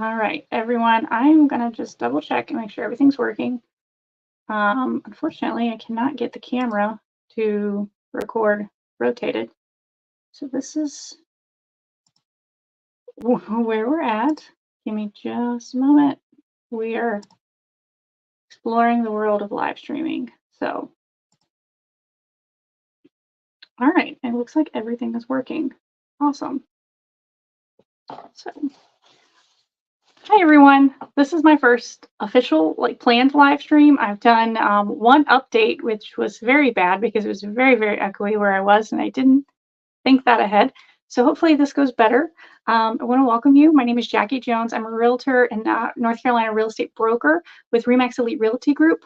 All right, everyone, I'm gonna just double check and make sure everything's working. Unfortunately, I cannot get the camera to record rotated. So this is where we're at. Give me just a moment. We are exploring the world of live streaming. So, all right, it looks like everything is working. Awesome. So, hi everyone. This is my first official planned live stream. I've done one update, which was very bad because it was very echoey where I was, and I didn't think that ahead. So hopefully this goes better. I want to welcome you. My name is Jackie Jones. I'm a realtor and North Carolina real estate broker with RE/MAX Elite Realty Group.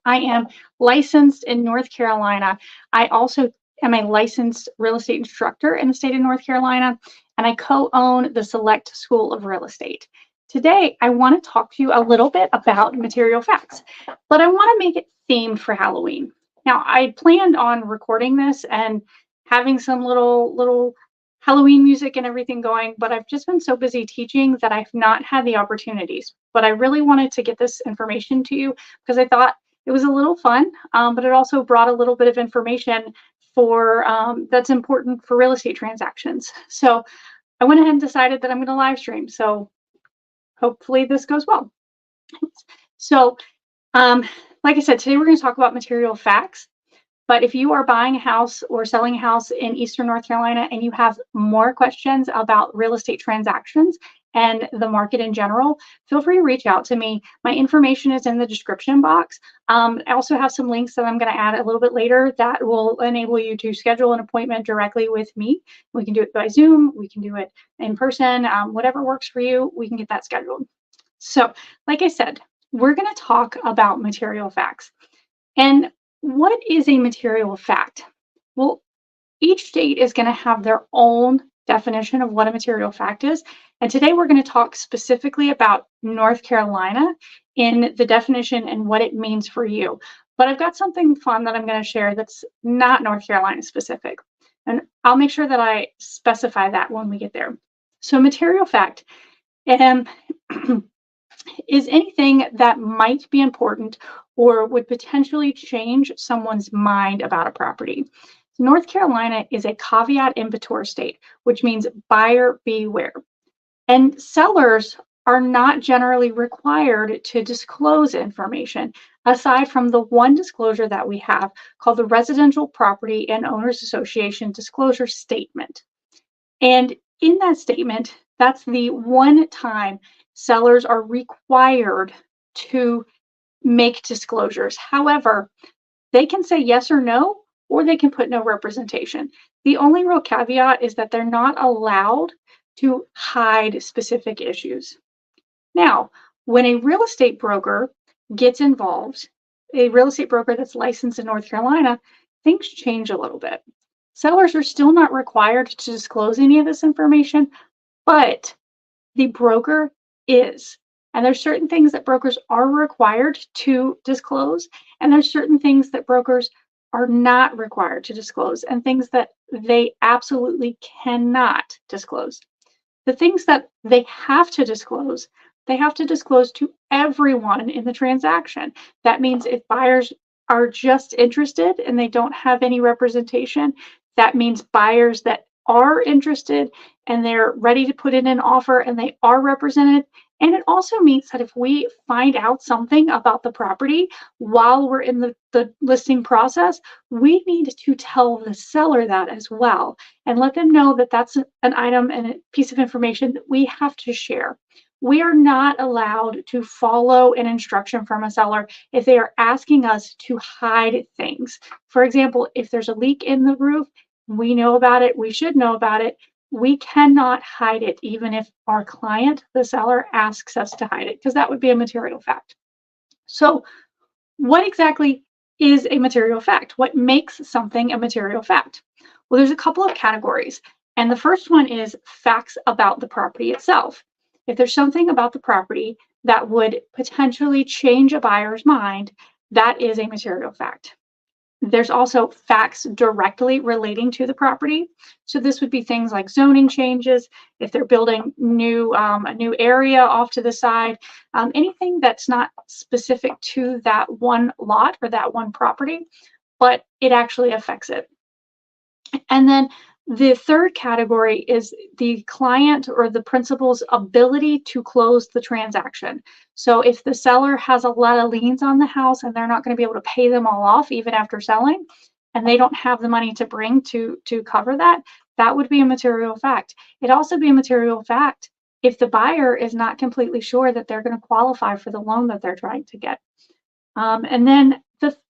I am licensed in North Carolina. I also am a licensed real estate instructor in the state of North Carolina, and I co-own the Select School of Real Estate. Today, I want to talk to you a little bit about material facts, but I want to make it themed for Halloween. Now, I planned on recording this and having some little Halloween music and everything going, but I've just been so busy teaching that I've not had the opportunities. But I really wanted to get this information to you because I thought it was a little fun, but it also brought a little bit of information for that's important for real estate transactions. So I went ahead and decided that I'm going to live stream. So hopefully this goes well. So like I said, today we're going to talk about material facts. But if you are buying a house or selling a house in Eastern North Carolina and you have more questions about real estate transactions and the market in general, feel free to reach out to me. My information is in the description box. I also have some links that I'm going to add a little bit later that will enable you to schedule an appointment directly with me. We can do it by Zoom. We can do it in person. Whatever works for you, we can get that scheduled. So, like I said, we're going to talk about material facts. And what is a material fact? Well, each state is going to have their own definition of what a material fact is. And today we're going to talk specifically about North Carolina in the definition and what it means for you. But I've got something fun that I'm going to share that's not North Carolina specific. And I'll make sure that I specify that when we get there. So material fact is anything that might be important or would potentially change someone's mind about a property. North Carolina is a caveat emptor state, which means buyer beware. And sellers are not generally required to disclose information aside from the one disclosure that we have called the Residential Property and Owners Association Disclosure Statement. And in that statement, that's the one time sellers are required to make disclosures. However, they can say yes or no, or they can put no representation. The only real caveat is that they're not allowed to hide specific issues. Now, when a real estate broker gets involved, a real estate broker that's licensed in North Carolina, things change a little bit. Sellers are still not required to disclose any of this information, but the broker is. And there's certain things that brokers are required to disclose, and there's certain things that brokers are not required to disclose, and things that they absolutely cannot disclose. The things that they have to disclose to everyone in the transaction. That means if buyers are just interested and they don't have any representation, that means buyers that are interested and they're ready to put in an offer and they are represented. And it also means that if we find out something about the property while we're in the listing process, we need to tell the seller that as well and let them know that that's an item and a piece of information that we have to share. We are not allowed to follow an instruction from a seller if they are asking us to hide things. For example, if there's a leak in the roof, we know about it, we should know about it. We cannot hide it, even if our client, the seller, asks us to hide it, because that would be a material fact. So what exactly is a material fact? What makes something a material fact? Well, there's a couple of categories. And the first one is facts about the property itself. If there's something about the property that would potentially change a buyer's mind, that is a material fact. There's also facts directly relating to the property. So this would be things like zoning changes, if they're building a new area off to the side, anything that's not specific to that one lot or that one property, but it actually affects it. And then the third category is the client or the principal's ability to close the transaction. So if the seller has a lot of liens on the house and they're not going to be able to pay them all off even after selling, and they don't have the money to bring to cover that, that would be a material fact. It'd also be a material fact if the buyer is not completely sure that they're going to qualify for the loan that they're trying to get. And then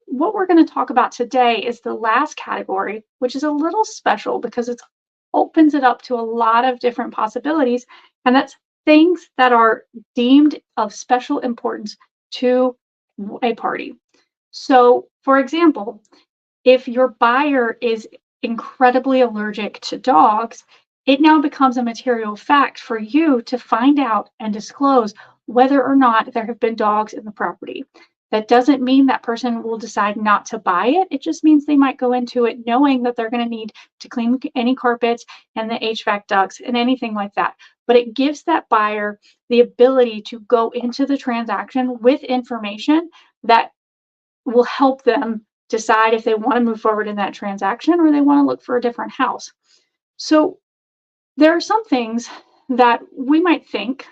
what we're going to talk about today is the last category, which is a little special because it opens it up to a lot of different possibilities, and that's things that are deemed of special importance to a party. So, for example, if your buyer is incredibly allergic to dogs, it now becomes a material fact for you to find out and disclose whether or not there have been dogs in the property. That doesn't mean that person will decide not to buy it. It just means they might go into it knowing that they're going to need to clean any carpets and the HVAC ducts and anything like that. But it gives that buyer the ability to go into the transaction with information that will help them decide if they want to move forward in that transaction or they want to look for a different house. So there are some things that we might think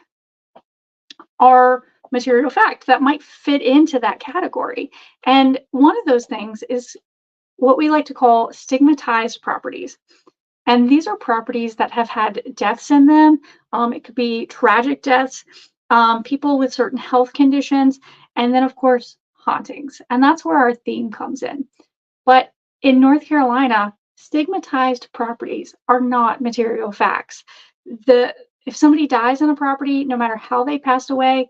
are material fact that might fit into that category. And one of those things is what we like to call stigmatized properties. And these are properties that have had deaths in them. It could be tragic deaths, people with certain health conditions, and then, of course, hauntings. And that's where our theme comes in. But in North Carolina, stigmatized properties are not material facts. If somebody dies on a property, no matter how they passed away,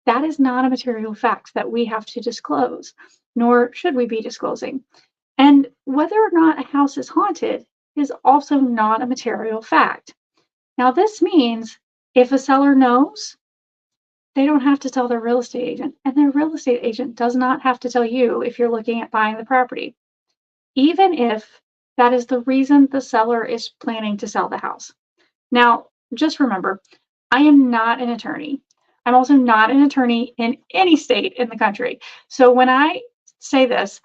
that is not a material fact that we have to disclose, nor should we be disclosing. And whether or not a house is haunted is also not a material fact. Now, this means if a seller knows, they don't have to tell their real estate agent, and their real estate agent does not have to tell you if you're looking at buying the property, even if that is the reason the seller is planning to sell the house. Now, just remember, I am not an attorney. I'm also not an attorney in any state in the country. So when I say this,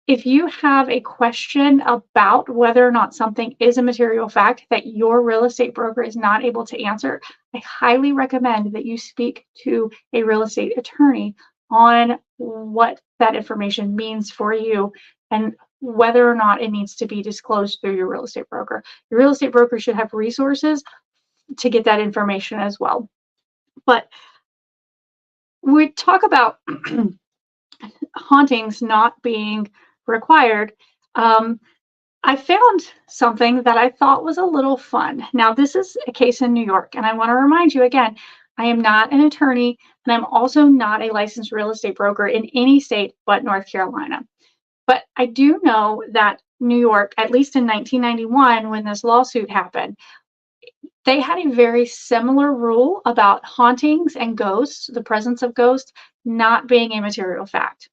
if you have a question about whether or not something is a material fact that your real estate broker is not able to answer, I highly recommend that you speak to a real estate attorney on what that information means for you and whether or not it needs to be disclosed through your real estate broker. Your real estate broker should have resources to get that information as well. But we talk about hauntings not being required. I found something that I thought was a little fun. Now, this is a case in New York, and I want to remind you again, I am not an attorney, and I'm also not a licensed real estate broker in any state but North Carolina. But I do know that New York, at least in 1991, when this lawsuit happened, they had a very similar rule about hauntings and ghosts, the presence of ghosts, not being a material fact.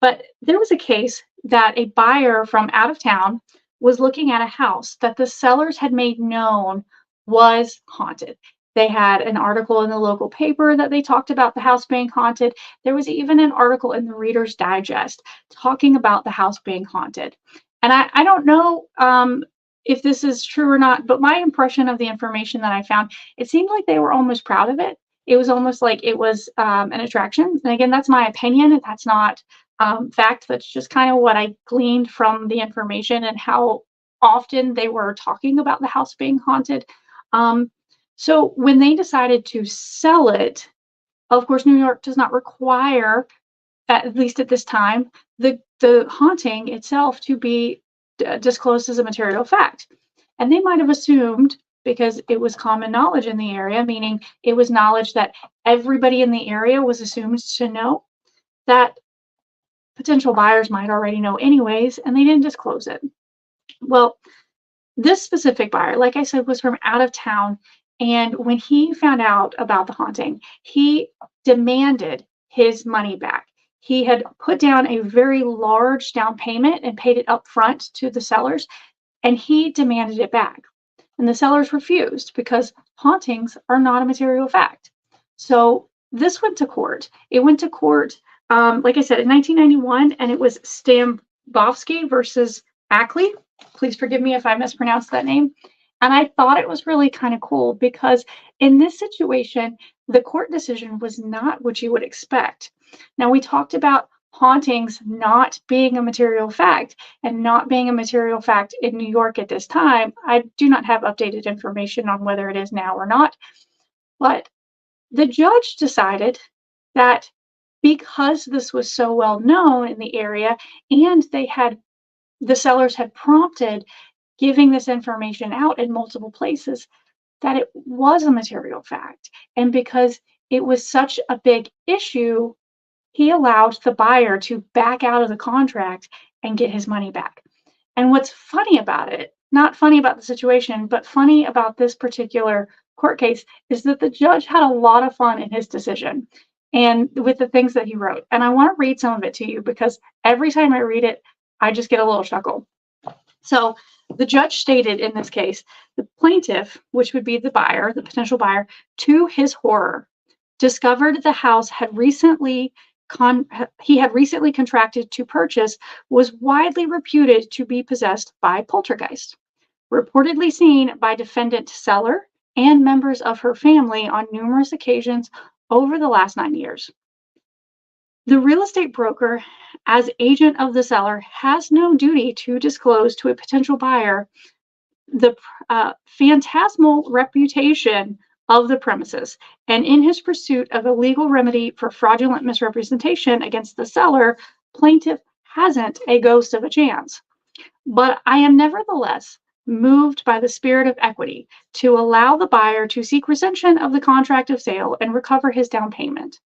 But there was a case that a buyer from out of town was looking at a house that the sellers had made known was haunted. They had an article in the local paper that they talked about the house being haunted. There was even an article in the Reader's Digest talking about the house being haunted. And I don't know if this is true or not, but my impression of the information that I found, it seemed like they were almost proud of it. It was almost like it was an attraction. And again, that's my opinion. That's not fact. That's just kind of what I gleaned from the information and how often they were talking about the house being haunted. So when they decided to sell it, of course, New York does not require, at least at this time, the haunting itself to be disclosed as a material fact. And they might have assumed, because it was common knowledge in the area, meaning it was knowledge that everybody in the area was assumed to know, that potential buyers might already know anyways, and they didn't disclose it. Well, this specific buyer, like I said, was from out of town. And when he found out about the haunting, he demanded his money back. he had put down a very large down payment and paid it up front to the sellers, and he demanded it back. And the sellers refused because hauntings are not a material fact. So this went to court. It went to court, like I said, in 1991, and it was Stambovsky versus Ackley. Please forgive me if I mispronounced that name. And I thought it was really kind of cool because in this situation, the court decision was not what you would expect. Now, we talked about hauntings not being a material fact and not being a material fact in New York at this time. I do not have updated information on whether it is now or not, but the judge decided that because this was so well known in the area and the sellers had prompted giving this information out in multiple places, that it was a material fact. And because it was such a big issue, he allowed the buyer to back out of the contract and get his money back. And what's funny about it, not funny about the situation, but funny about this particular court case, is that the judge had a lot of fun in his decision and with the things that he wrote. And I want to read some of it to you because every time I read it, I just get a little chuckle. So the judge stated in this case, the plaintiff, which would be the buyer, the potential buyer, to his horror, discovered the house had recently contracted to purchase was widely reputed to be possessed by poltergeist, reportedly seen by defendant seller and members of her family on numerous occasions over the last 9 years. The real estate broker, as agent of the seller, has no duty to disclose to a potential buyer the phantasmal reputation of the premises, and in his pursuit of a legal remedy for fraudulent misrepresentation against the seller, plaintiff hasn't a ghost of a chance. But I am nevertheless moved by the spirit of equity to allow the buyer to seek rescission of the contract of sale and recover his down payment.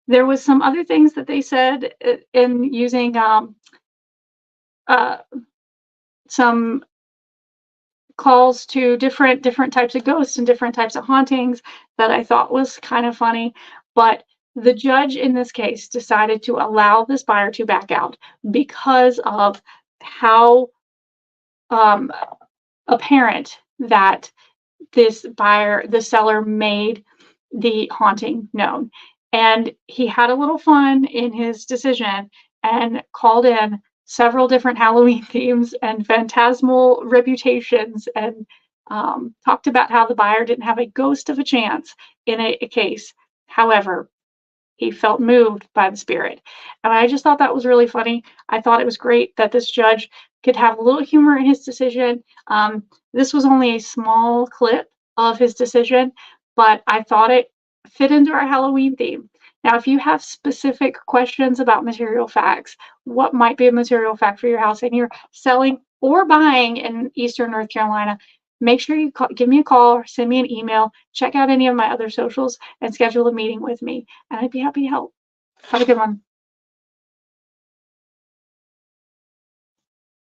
There was some other things that they said in using some calls to different types of ghosts and different types of hauntings that I thought was kind of funny. But the judge in this case decided to allow this buyer to back out because of how apparent that the seller made the haunting known. And he had a little fun in his decision and called in several different Halloween themes and phantasmal reputations and talked about how the buyer didn't have a ghost of a chance in a case. However, he felt moved by the spirit. And I just thought that was really funny. I thought it was great that this judge could have a little humor in his decision. This was only a small clip of his decision, but I thought it fit into our Halloween theme. Now, if you have specific questions about material facts, what might be a material fact for your house and you're selling or buying in Eastern North Carolina, make sure you give me a call or send me an email, check out any of my other socials, and schedule a meeting with me. And I'd be happy to help. Have a good one.